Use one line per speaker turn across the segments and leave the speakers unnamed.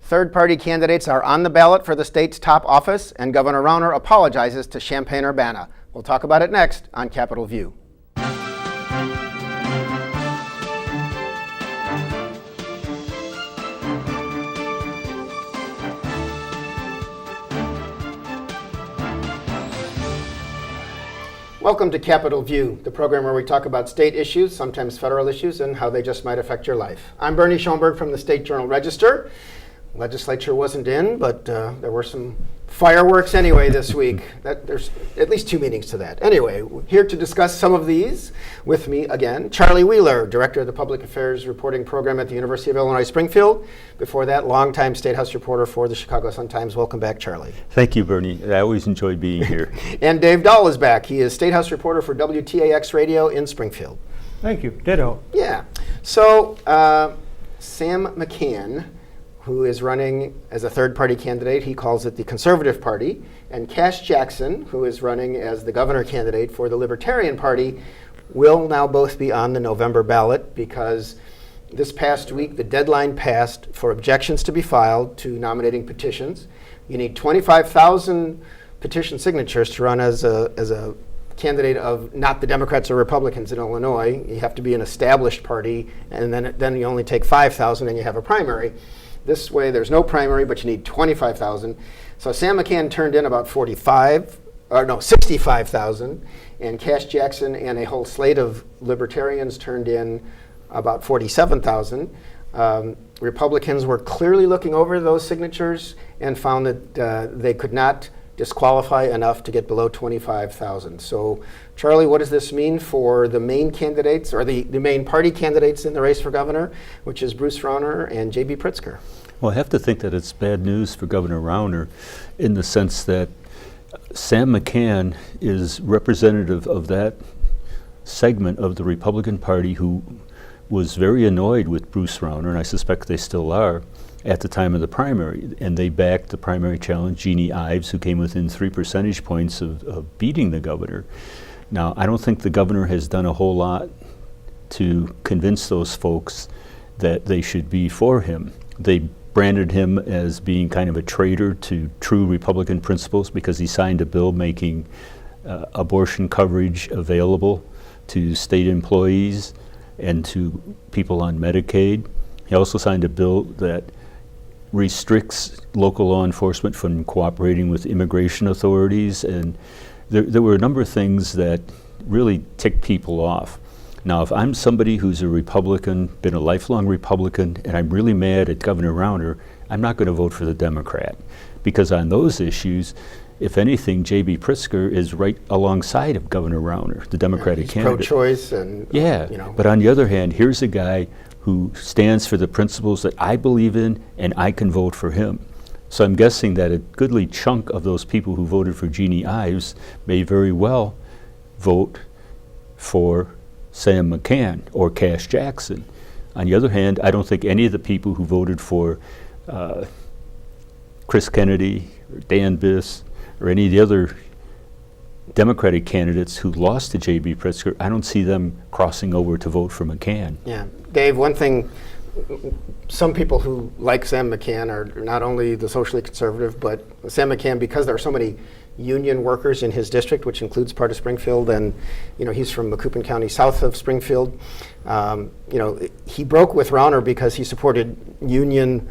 Third-party candidates are on the ballot for the state's top office, and Governor Rauner apologizes to Champaign, Urbana. We'll talk about it next on Capitol View. Welcome to Capitol View, the program where we talk about state issues, sometimes federal issues, and how they just might affect your life. I'm Bernie Schoenburg from the State Journal-Register. Legislature wasn't in, but there were some fireworks anyway this week. There's at least two meanings to that. Anyway, here to discuss some of these with me again, Charlie Wheeler, Director of the Public Affairs Reporting Program at the University of Illinois Springfield. Before that, longtime State House reporter for the Chicago Sun-Times. Welcome back, Charlie.
Thank you, Bernie. I always enjoy being here.
And Dave Dahl is back. He is State House reporter for WTAX Radio in Springfield.
Thank you. Ditto.
Yeah. So, Sam McCann, who is running as a third-party candidate. He calls it the Conservative Party. And Cash Jackson, who is running as the governor candidate for the Libertarian Party, will now both be on the November ballot because this past week the deadline passed for objections to be filed to nominating petitions. You need 25,000 petition signatures to run as a candidate of not the Democrats or Republicans in Illinois. You have to be an established party, and then you only take 5,000 and you have a primary. This way, there's no primary, but you need 25,000. So Sam McCann turned in about 65,000, and Cash Jackson and a whole slate of libertarians turned in about 47,000. Republicans were clearly looking over those signatures and found that they could not disqualify enough to get below 25,000. So, Charlie, what does this mean for the main candidates, or the main party candidates in the race for governor, which is Bruce Rauner and J.B. Pritzker?
Well, I have to think that it's bad news for Governor Rauner in the sense that Sam McCann is representative of that segment of the Republican Party who was very annoyed with Bruce Rauner, and I suspect they still are, at the time of the primary, and they backed the primary challenge, Jeannie Ives, who came within 3 percentage points of beating the governor. Now, I don't think the governor has done a whole lot to convince those folks that they should be for him. They branded him as being kind of a traitor to true Republican principles because he signed a bill making abortion coverage available to state employees and to people on Medicaid. He also signed a bill that restricts local law enforcement from cooperating with immigration authorities, and there were a number of things that really ticked people off. Now, if I'm somebody who's a Republican, been a lifelong Republican, and I'm really mad at Governor Rauner, I'm not going to vote for the Democrat, because on those issues, if anything, J.B. Pritzker is right alongside of Governor Rauner, the Democratic candidate.
Pro-choice and
But on the other hand, here's a guy who stands for the principles that I believe in, and I can vote for him. So I'm guessing that a goodly chunk of those people who voted for Jeannie Ives may very well vote for Sam McCann or Cash Jackson. On the other hand, I don't think any of the people who voted for Chris Kennedy or Dan Biss or any of the other Democratic candidates who lost to J.B. Pritzker, I don't see them crossing over to vote for McCann.
Yeah. Dave, one thing, some people who like Sam McCann are not only the socially conservative, but Sam McCann, because there are so many union workers in his district, which includes part of Springfield, and he's from Macoupin County, south of Springfield. He broke with Rauner because he supported union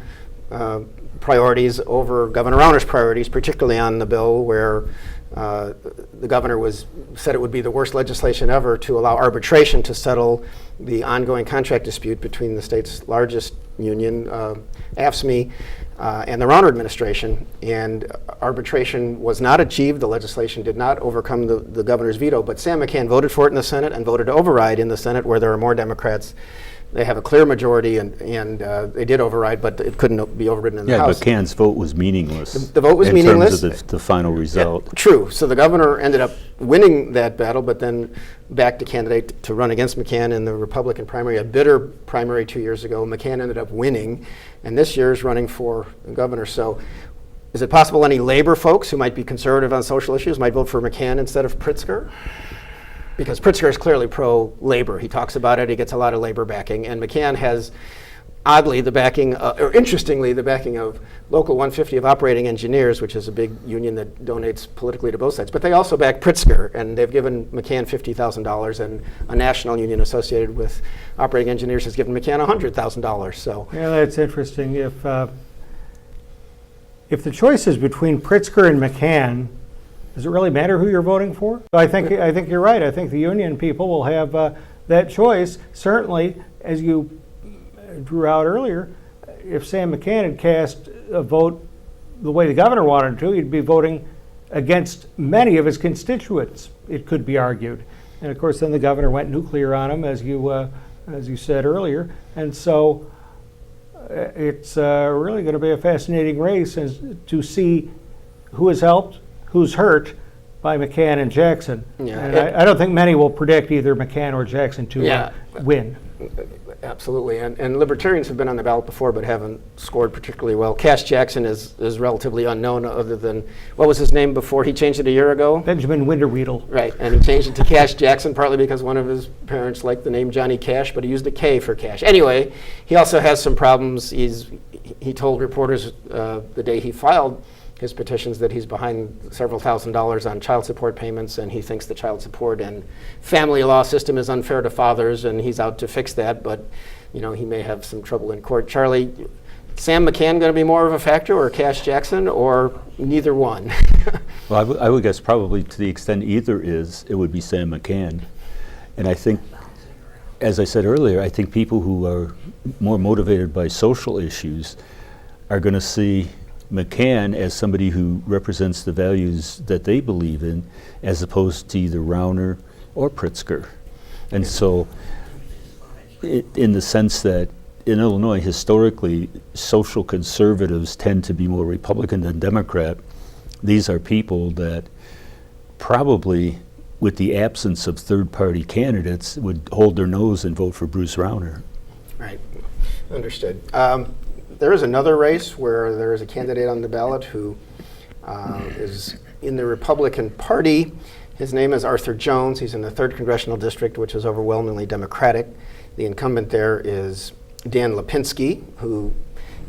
priorities over Governor Rauner's priorities, particularly on the bill where the governor said it would be the worst legislation ever to allow arbitration to settle the ongoing contract dispute between the state's largest union, AFSCME, and the Rauner administration. And arbitration was not achieved. The legislation did not overcome the governor's veto, but Sam McCann voted for it in the Senate and voted to override in the Senate, where there are more Democrats. They have a clear majority, and they did override, but it couldn't be overridden in the House.
Yeah, McCann's vote was meaningless.
The vote was meaningless.
In terms of the final result.
Yeah, true. So the governor ended up winning that battle, but then backed a candidate to run against McCann in the Republican primary, a bitter primary 2 years ago. McCann ended up winning, and this year is running for governor. So is it possible any labor folks who might be conservative on social issues might vote for McCann instead of Pritzker? Because Pritzker is clearly pro-labor. He talks about it. He gets a lot of labor backing. And McCann has oddly, the backing, or interestingly, the backing of Local 150 of Operating Engineers, which is a big union that donates politically to both sides. But they also back Pritzker, and they've given McCann $50,000, and a national union associated with Operating Engineers has given McCann $100,000. So
yeah, that's interesting. If the choice is between Pritzker and McCann, does it really matter who you're voting for? I think you're right. I think the union people will have that choice. Certainly, as you drew out earlier, if Sam McCann had cast a vote the way the governor wanted to, he'd be voting against many of his constituents, it could be argued. And of course, then the governor went nuclear on him, as you said earlier. And so it's really going to be a fascinating race to see who has helped, who's hurt by McCann and Jackson.
Yeah,
and I don't think many will predict either McCann or Jackson to win.
Absolutely, and libertarians have been on the ballot before but haven't scored particularly well. Cash Jackson is relatively unknown, other than, what was his name before he changed it a year ago?
Benjamin Winterweedle.
Right, and he changed it to Cash Jackson partly because one of his parents liked the name Johnny Cash, but he used a K for Cash. Anyway, he also has some problems. He told reporters the day he filed his petitions that he's behind several $1,000s on child support payments, and he thinks the child support and family law system is unfair to fathers, and he's out to fix that, but he may have some trouble in court. Charlie, Sam McCann going to be more of a factor, or Cash Jackson, or neither one?
Well, I would guess probably to the extent either it would be Sam McCann. And I think, as I said earlier, I think people who are more motivated by social issues are going to see McCann as somebody who represents the values that they believe in, as opposed to either Rauner or Pritzker. And so, in the sense that in Illinois, historically, social conservatives tend to be more Republican than Democrat, these are people that probably, with the absence of third-party candidates, would hold their nose and vote for Bruce Rauner.
Right, understood. There is another race where there is a candidate on the ballot who is in the Republican Party. His name is Arthur Jones. He's in the 3rd Congressional District, which is overwhelmingly Democratic. The incumbent there is Dan Lipinski, who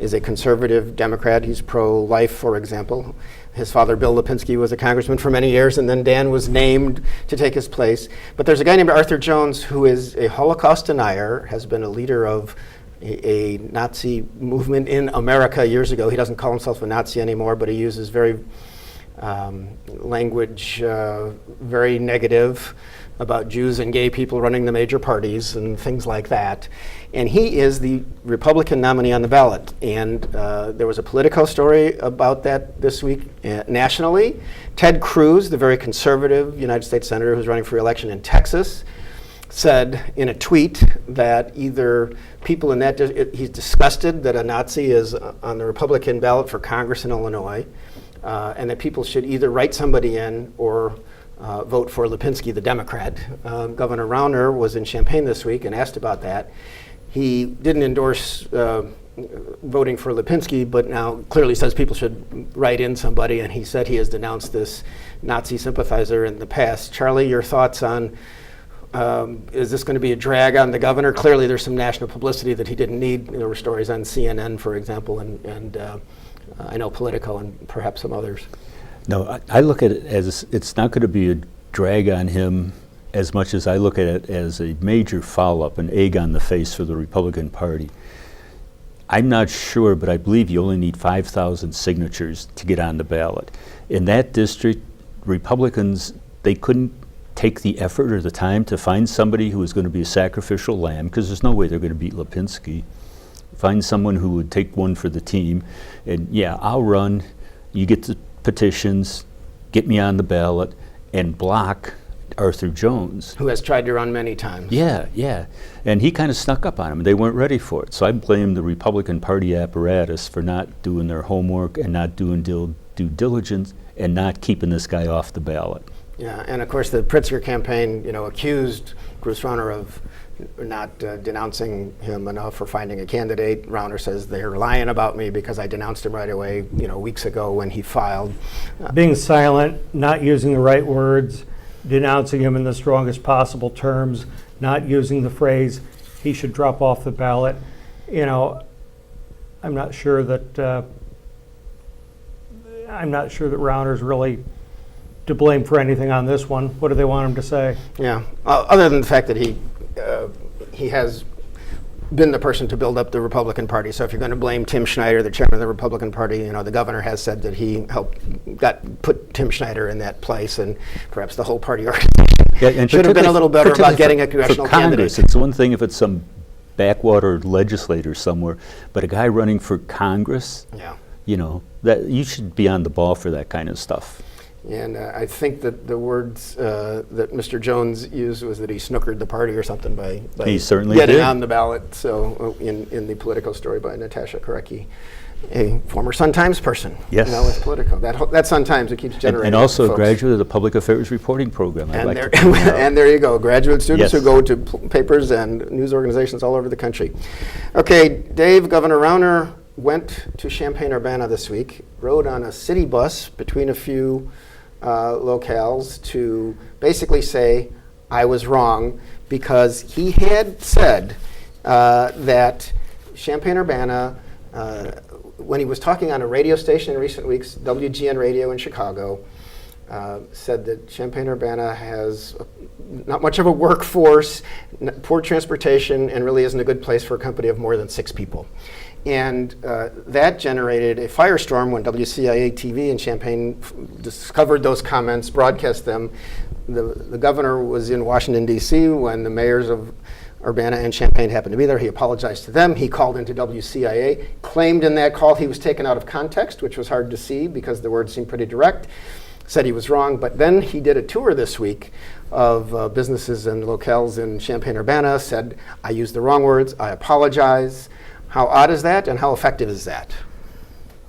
is a conservative Democrat. He's pro-life, for example. His father, Bill Lipinski, was a congressman for many years, and then Dan was named to take his place. But there's a guy named Arthur Jones who is a Holocaust denier, has been a leader of a Nazi movement in America years ago. He doesn't call himself a Nazi anymore, but he uses very language very negative about Jews and gay people running the major parties and things like that. And he is the Republican nominee on the ballot. And there was a Politico story about that this week nationally. Ted Cruz, the very conservative United States Senator who's running for re-election in Texas, said in a tweet that either people in that, he's disgusted that a Nazi is on the Republican ballot for Congress in Illinois, and that people should either write somebody in or vote for Lipinski, the Democrat. Governor Rauner was in Champaign this week and asked about that. He didn't endorse voting for Lipinski, but now clearly says people should write in somebody, and he said he has denounced this Nazi sympathizer in the past. Charlie, your thoughts on is this going to be a drag on the governor? Clearly there's some national publicity that he didn't need. There were stories on CNN, for example, and I know Politico and perhaps some others.
No, I look at it as it's not going to be a drag on him as much as I look at it as a major follow-up, an egg on the face for the Republican Party. I'm not sure, but I believe you only need 5,000 signatures to get on the ballot. In that district, Republicans, they couldn't take the effort or the time to find somebody who was going to be a sacrificial lamb, because there's no way they're going to beat Lipinski. Find someone who would take one for the team, and yeah, I'll run, you get the petitions, get me on the ballot, and block Arthur Jones.
Who has tried to run many times.
Yeah. And he kind of snuck up on him. They weren't ready for it. So I blame the Republican Party apparatus for not doing their homework and not doing due diligence and not keeping this guy off the ballot.
Yeah, and of course the Pritzker campaign, accused Bruce Rauner of not denouncing him enough for finding a candidate. Rauner says they're lying about me because I denounced him right away, weeks ago when he filed.
Being silent, not using the right words, denouncing him in the strongest possible terms, not using the phrase he should drop off the ballot. I'm not sure that Rauner's really to blame for anything on this one. What do they want him to say?
Yeah, other than the fact that he has been the person to build up the Republican Party. So if you're going to blame Tim Schneider, the chairman of the Republican Party, the governor has said that he put Tim Schneider in that place, and perhaps the whole party organization should have been a little better about getting a congressional
Congress,
candidate.
it's one thing if it's some backwater legislator somewhere, but a guy running for Congress,
Yeah.
That you should be on the ball for that kind of stuff.
And I think that the words that Mr. Jones used was that he snookered the party or something by
He certainly
getting
did.
on the ballot. So in the Politico story by Natasha Korecki, a former Sun-Times person.
Yes.
Now with Politico. That Sun-Times, it keeps generating
And also a
folks.
graduate of the Public Affairs Reporting Program. I'd
And
like
there,
to point out.
and there you go, graduate students
Yes.
who go to papers and news organizations all over the country. Okay, Dave, Governor Rauner went to Champaign, Urbana this week, rode on a city bus between a few locales to basically say, I was wrong, because he had said that Champaign, Urbana, when he was talking on a radio station in recent weeks, WGN Radio in Chicago, said that Champaign, Urbana has not much of a workforce, poor transportation, and really isn't a good place for a company of more than 6 people. And that generated a firestorm when WCIA-TV in Champaign discovered those comments, broadcast them. The governor was in Washington, D.C. when the mayors of Urbana and Champaign happened to be there. He apologized to them. He called into WCIA, claimed in that call he was taken out of context, which was hard to see because the words seemed pretty direct, said he was wrong. But then he did a tour this week of businesses and locales in Champaign, Urbana, said, I used the wrong words, I apologize. How odd is that, and how effective is that?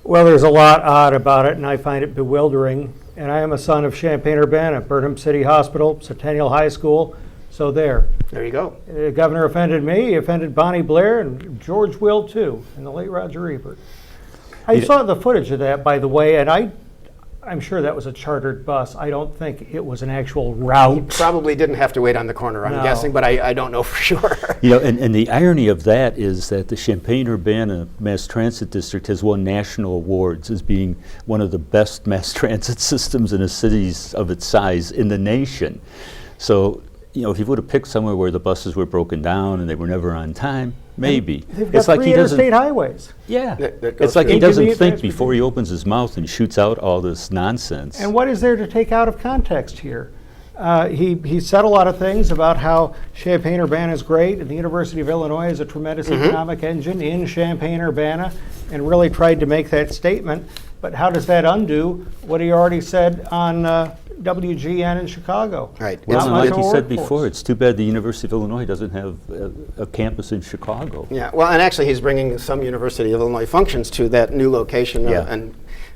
Well, there's a lot odd about it, and I find it bewildering. And I am a son of Champaign, Urbana, Burnham City Hospital, Centennial High School. So there.
There you go.
The governor offended me, he offended Bonnie Blair, and George Will too, and the late Roger Ebert. I saw the footage of that, by the way, and I'm sure that was a chartered bus. I don't think it was an actual route.
Probably didn't have to wait on the corner, I'm
No.
guessing, but I don't know for sure.
And the irony of that is that the Champaign-Urbana Mass Transit District has won national awards as being one of the best mass transit systems in a city of its size in the nation. So, if he would have picked somewhere where the buses were broken down and they were never on time, maybe.
They've got 3 interstate highways.
Yeah.
That goes
It's like
through.
he doesn't
Intermediate
think
transportation.
before he opens his mouth and shoots out all this nonsense.
And what is there to take out of context here? He said a lot of things about how Champaign-Urbana is great, and the University of Illinois is a tremendous economic engine in Champaign-Urbana, and really tried to make that statement. But how does that undo what he already said on WGN in Chicago?
Right.
Well,
Not
and
much
like
of
he
a
said
workforce.
before, it's too bad the University of Illinois doesn't have a campus in Chicago.
Yeah, well, and actually he's bringing some University of Illinois functions to that new location.
Yeah.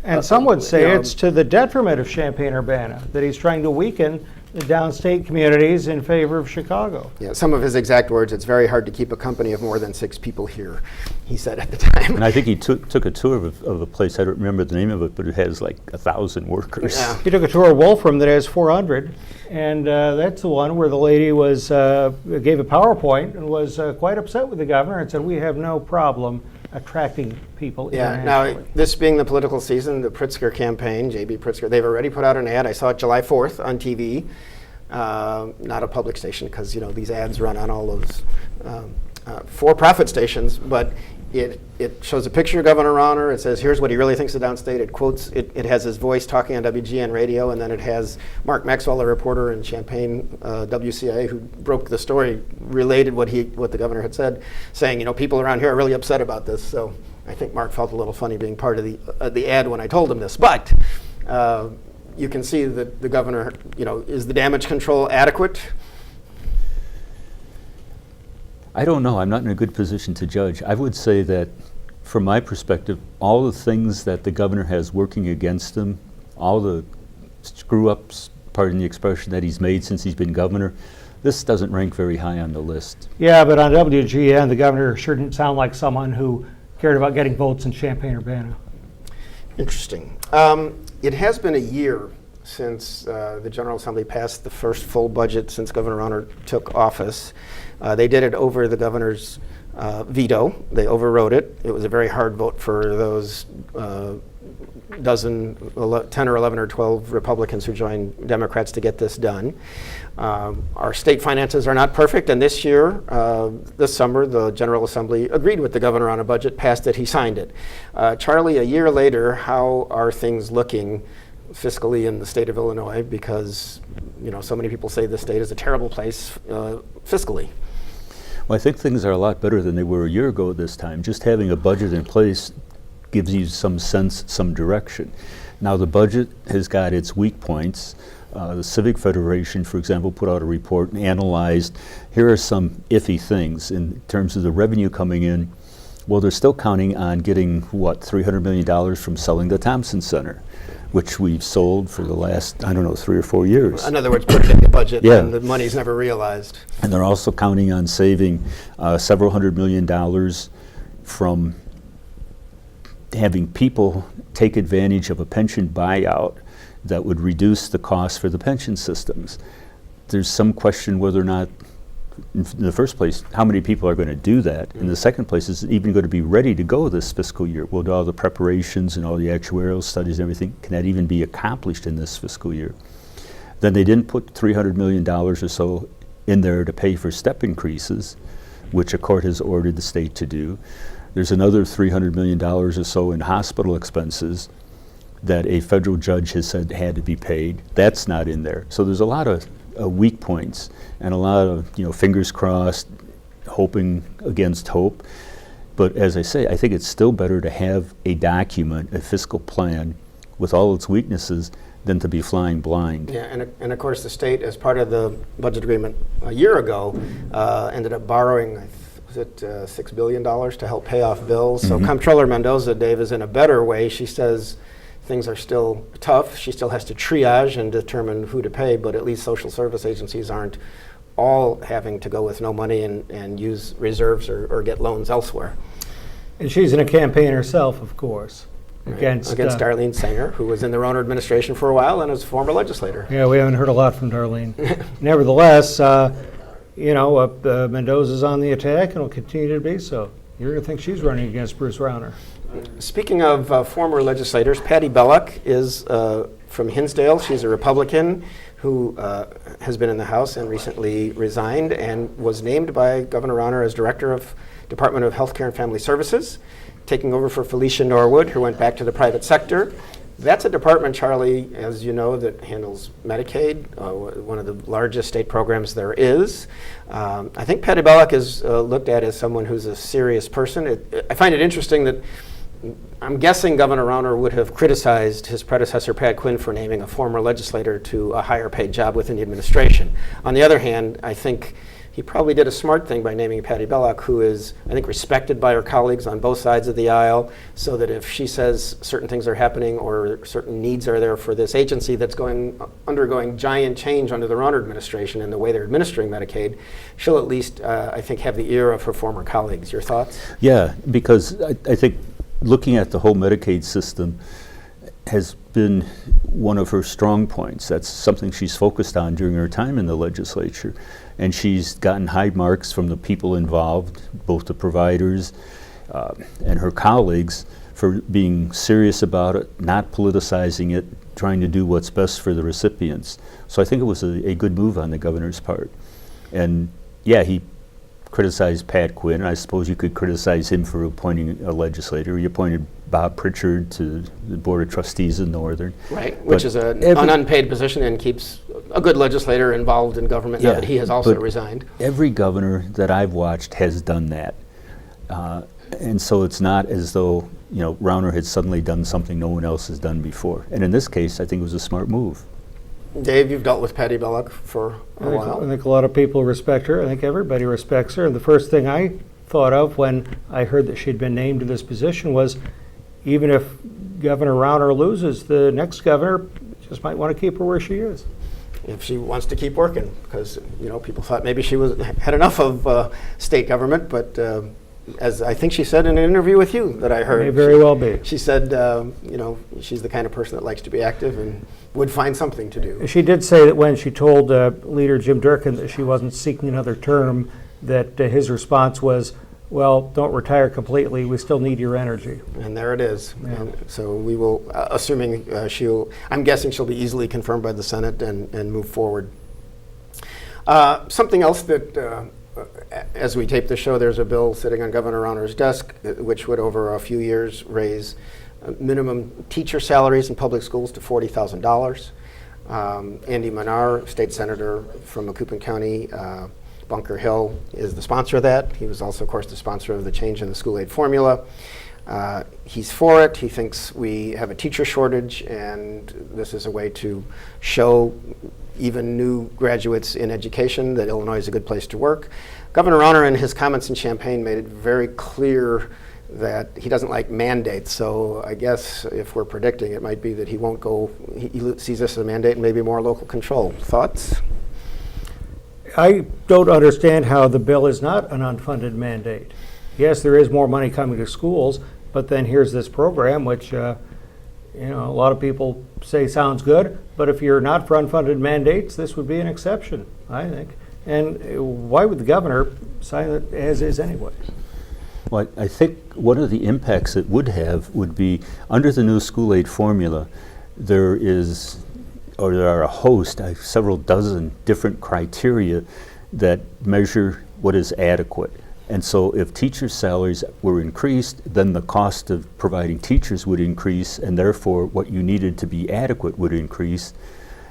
And some would say
you know,
it's to the detriment of Champaign-Urbana, that he's trying to weaken the downstate communities in favor of Chicago.
Yeah, some of his exact words, it's very hard to keep a company of more than 6 people here, he said at the time.
And I think he took a tour of a place, I don't remember the name of it, but it has like 1,000 workers.
Yeah.
He took a tour of Wolfram that has 400, and that's the one where the lady was gave a PowerPoint and was quite upset with the governor and said, we have no problem attracting people
Yeah, now,
internationally.
this being the political season, the Pritzker campaign, J.B. Pritzker, they've already put out an ad. I saw it July 4th on TV, not a public station, because, these ads run on all those for-profit stations, but it shows a picture of Governor Rauner. It says, here's what he really thinks of downstate. It quotes, it has his voice talking on WGN radio, and then it has Mark Maxwell, a reporter in Champaign, WCA, who broke the story, related what the governor had said, saying, people around here are really upset about this. So I think Mark felt a little funny being part of the ad when I told him this. But you can see that the governor, is the damage control adequate?
I don't know. I'm not in a good position to judge. I would say that, from my perspective, all the things that the governor has working against him, all the screw-ups, pardon the expression, that he's made since he's been governor, this doesn't rank very high on the list.
Yeah, but on WGN, the governor sure didn't sound like someone who cared about getting votes in Champaign-Urbana.
Interesting. It has been a year since the General Assembly passed the first full budget since Governor Rauner took office. They did it over the governor's veto. They overrode it. It was a very hard vote for those 10 or 11 or 12 Republicans who joined Democrats to get this done. Our state finances are not perfect, and this year, this summer, the General Assembly agreed with the governor on a budget, passed it, he signed it. Charlie, a year later, how are things looking fiscally in the state of Illinois? Because so many people say the state is a terrible place fiscally.
Well, I think things are a lot better than they were a year ago this time. Just having a budget in place gives you some sense, some direction. Now the budget has got its weak points. The Civic Federation, for example, put out a report and analyzed, here are some iffy things in terms of the revenue coming in. Well, they're still counting on getting, $300 million from selling the Thompson Center, which we've sold for the last, 3 or 4 years.
In other words, put it in the budget
Yeah.
and the money's never realized.
And they're also counting on saving several $100 million from having people take advantage of a pension buyout that would reduce the cost for the pension systems. There's some question whether or not, in the first place, how many people are going to do that? In the second place, is it even going to be ready to go this fiscal year? Will all the preparations and all the actuarial studies and everything, can that even be accomplished in this fiscal year? Then they didn't put $300 million or so in there to pay for step increases, which a court has ordered the state to do. There's another $300 million or so in hospital expenses that a federal judge has said had to be paid. That's not in there. So there's a lot of weak points and a lot of fingers crossed, hoping against hope. But as I say, I think it's still better to have a document, a fiscal plan with all its weaknesses than to be flying blind.
Yeah, and of course the state, as part of the budget agreement a year ago, ended up borrowing, was it $6 billion to help pay off bills. So Comptroller Mendoza, Dave, is in a better way. She says things are still tough. She still has to triage and determine who to pay, but at least social service agencies aren't all having to go with no money and use reserves or get loans elsewhere.
And she's in a campaign herself, of course, against
Darlene Sanger, who was in the Rauner administration for a while and is a former legislator.
Yeah, we haven't heard a lot from Darlene. Nevertheless, Mendoza's on the attack and will continue to be so. You're going to think she's running against Bruce Rauner.
Speaking of former legislators, Patty Belloc is from Hinsdale. She's a Republican who has been in the House and recently resigned and was named by Governor Rauner as Director of Department of Health Care and Family Services, taking over for Felicia Norwood, who went back to the private sector. That's a department, Charlie, as you know, that handles Medicaid, one of the largest state programs there is. I think Patty Belloc is looked at as someone who's a serious person. I find it interesting that I'm guessing Governor Rauner would have criticized his predecessor, Pat Quinn, for naming a former legislator to a higher paid job within the administration. On the other hand, I think he probably did a smart thing by naming Patty Belloc, who is, I think, respected by her colleagues on both sides of the aisle, so that if she says certain things are happening or certain needs are there for this agency that's undergoing giant change under the Rauner administration in the way they're administering Medicaid, she'll at least, I think, have the ear of her former colleagues. Your thoughts?
Yeah, because I think looking at the whole Medicaid system has been one of her strong points. That's something she's focused on during her time in the legislature. And she's gotten high marks from the people involved, both the providers and her colleagues, for being serious about it, not politicizing it, trying to do what's best for the recipients. So I think it was a good move on the governor's part. And yeah, he criticized Pat Quinn. I suppose you could criticize him for appointing a legislator. He appointed Bob Pritchard to the Board of Trustees in Northern.
Right, which is an unpaid position and keeps a good legislator involved in government now that he has also resigned.
Every governor that I've watched has done that. And so it's not as though Rauner had suddenly done something no one else has done before. And in this case, I think it was a smart move.
Dave, you've dealt with Patty Belloc for a while.
I think a lot of people respect her. I think everybody respects her. And the first thing I thought of when I heard that she'd been named to this position was, even if Governor Rauner loses, the next governor just might want to keep her where she is.
If she wants to keep working, because people thought maybe she had enough of state government, but as I think she said in an interview with you that I heard,
may very well be.
She said, she's the kind of person that likes to be active and would find something to do.
She did say that when she told Leader Jim Durkin that she wasn't seeking another term, that his response was, well, don't retire completely. We still need your energy.
And there it is.
Yeah.
And so we will, assuming I'm guessing she'll be easily confirmed by the Senate and move forward. Something else that, as we tape the show, there's a bill sitting on Governor Rauner's desk, which would over a few years raise minimum teacher salaries in public schools to $40,000. Andy Manar, state senator from Macoupin County, Bunker Hill, is the sponsor of that. He was also, of course, the sponsor of the change in the school aid formula. He's for it. He thinks we have a teacher shortage, and this is a way to show even new graduates in education that Illinois is a good place to work. Governor Rauner, in his comments in Champaign, made it very clear that he doesn't like mandates. So I guess if we're predicting, it might be that he won't go, he sees this as a mandate and maybe more local control. Thoughts?
I don't understand how the bill is not an unfunded mandate. Yes, there is more money coming to schools, but then here's this program, which a lot of people say sounds good, but if you're not for unfunded mandates, this would be an exception, I think. And why would the governor sign it as is anyway?
Well, I think one of the impacts it would have would be under the new school aid formula, there are a host, several dozen different criteria that measure what is adequate. And so if teachers' salaries were increased, then the cost of providing teachers would increase, and therefore what you needed to be adequate would increase.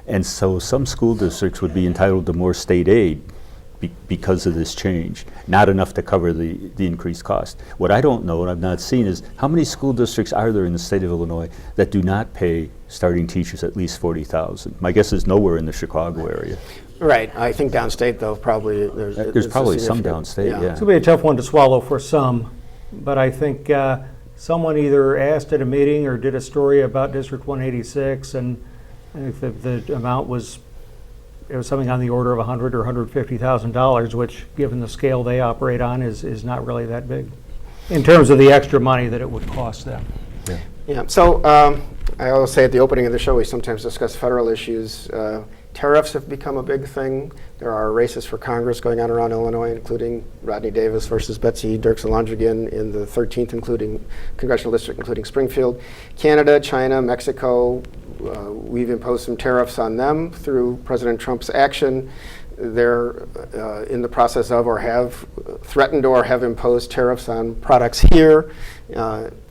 And so some school districts would be entitled to more state aid because of this change, not enough to cover the increased cost. What I don't know and I've not seen is how many school districts are there in the state of Illinois that do not pay starting teachers at least $40,000? My guess is nowhere in the Chicago area.
Right. I think downstate, though, probably
There's probably some downstate, yeah.
It's going to be a tough one to swallow for some, but I think someone either asked at a meeting or did a story about District 186, and I think the amount was something on the order of $100,000 or $150,000, which, given the scale they operate on, is not really that big in terms of the extra money that it would cost them.
Yeah. So I always say at the opening of the show, we sometimes discuss federal issues. Tariffs have become a big thing. There are races for Congress going on around Illinois, including Rodney Davis versus Betsy Dirksen-Londrigan in the 13th congressional district, including Springfield. Canada, China, Mexico, we've imposed some tariffs on them through President Trump's action. They're in the process of or have threatened or have imposed tariffs on products here,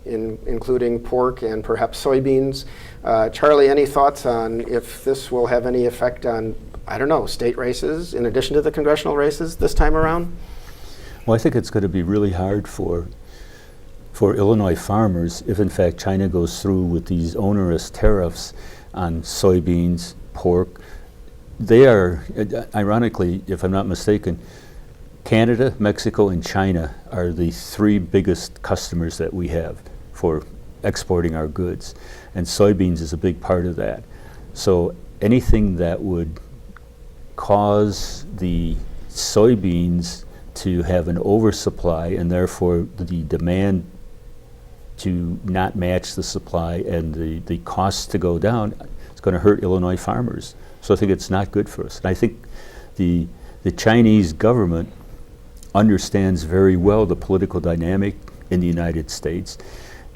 including pork and perhaps soybeans. Charlie, any thoughts on if this will have any effect on, I don't know, state races in addition to the congressional races this time around?
Well, I think it's going to be really hard for Illinois farmers if, in fact, China goes through with these onerous tariffs on soybeans, pork. They are, ironically, if I'm not mistaken, Canada, Mexico, and China are the three biggest customers that we have for exporting our goods. And soybeans is a big part of that. So anything that would cause the soybeans to have an oversupply and therefore the demand to not match the supply and the costs to go down, it's going to hurt Illinois farmers. So I think it's not good for us. And I think the Chinese government understands very well the political dynamic in the United States.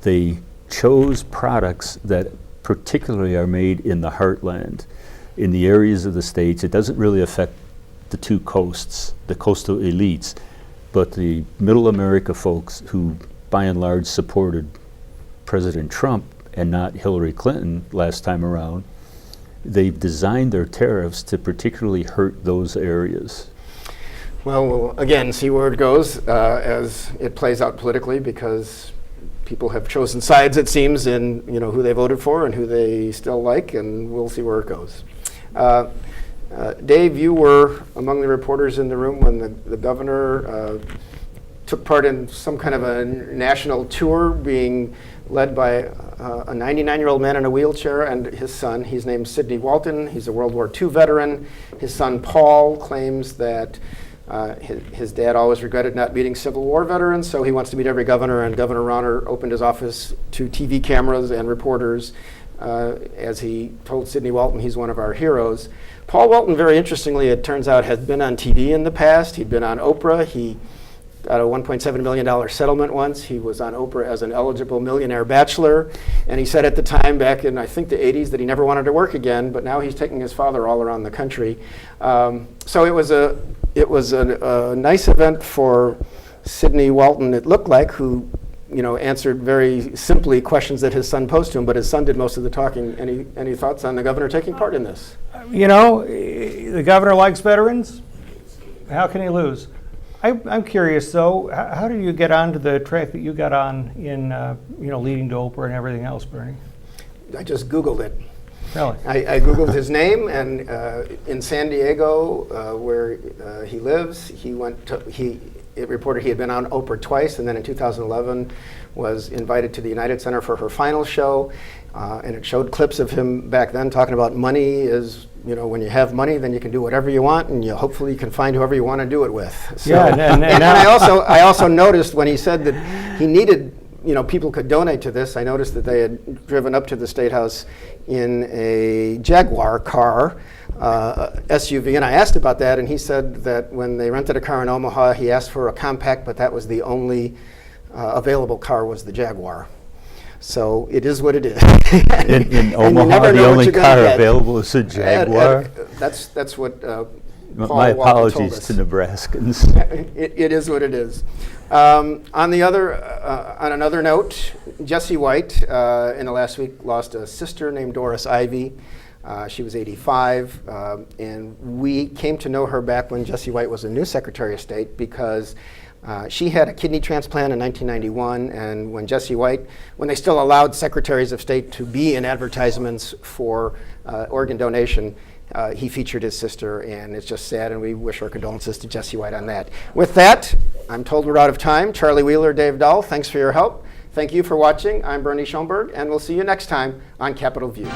They chose products that particularly are made in the heartland, in the areas of the states. It doesn't really affect the two coasts, the coastal elites, but the middle America folks who by and large supported President Trump and not Hillary Clinton last time around. They've designed their tariffs to particularly hurt those areas.
Well, we'll again see where it goes as it plays out politically, because people have chosen sides, it seems, in who they voted for and who they still like, and we'll see where it goes. Dave, you were among the reporters in the room when the governor took part in some kind of a national tour being led by a 99-year-old man in a wheelchair and his son. He's named Sidney Walton. He's a World War II veteran. His son Paul claims that his dad always regretted not meeting Civil War veterans, so he wants to meet every governor, and Governor Rauner opened his office to TV cameras and reporters as he told Sidney Walton he's one of our heroes. Paul Walton, very interestingly, it turns out, had been on TV in the past. He'd been on Oprah. He got a $1.7 million settlement once. He was on Oprah as an eligible millionaire bachelor, and he said at the time, back in I think the 80s, that he never wanted to work again, but now he's taking his father all around the country. So it was a nice event for Sidney Walton, it looked like, who answered very simply questions that his son posed to him, but his son did most of the talking. Any thoughts on the governor taking part in this?
The governor likes veterans. How can he lose? I'm curious, though, how did you get onto the track that you got on in, leading to Oprah and everything else, Bernie?
I just Googled it.
Really?
I Googled his name, and in San Diego, where he lives, it reported he had been on Oprah twice, and then in 2011 was invited to the United Center for her final show, and it showed clips of him back then talking about money is, when you have money, then you can do whatever you want, and hopefully you can find whoever you want to do it with. So,
yeah, and
I also noticed when he said that he needed, people could donate to this, I noticed that they had driven up to the State House in a Jaguar car, SUV, and I asked about that, and he said that when they rented a car in Omaha, he asked for a compact, but that was the only available car was the Jaguar. So it is what it is.
In Omaha, the only car available is a Jaguar.
That's what Paul
My
Walker told
apologies
us.
to Nebraskans.
It is what it is. On another note, Jesse White in the last week lost a sister named Doris Ivy. She was 85, and we came to know her back when Jesse White was a new Secretary of State, because she had a kidney transplant in 1991, and when they still allowed Secretaries of State to be in advertisements for organ donation, he featured his sister, and it's just sad, and we wish our condolences to Jesse White on that. With that, I'm told we're out of time. Charlie Wheeler, Dave Dahl, thanks for your help. Thank you for watching. I'm Bernie Schoenburg, and we'll see you next time on Capitol View.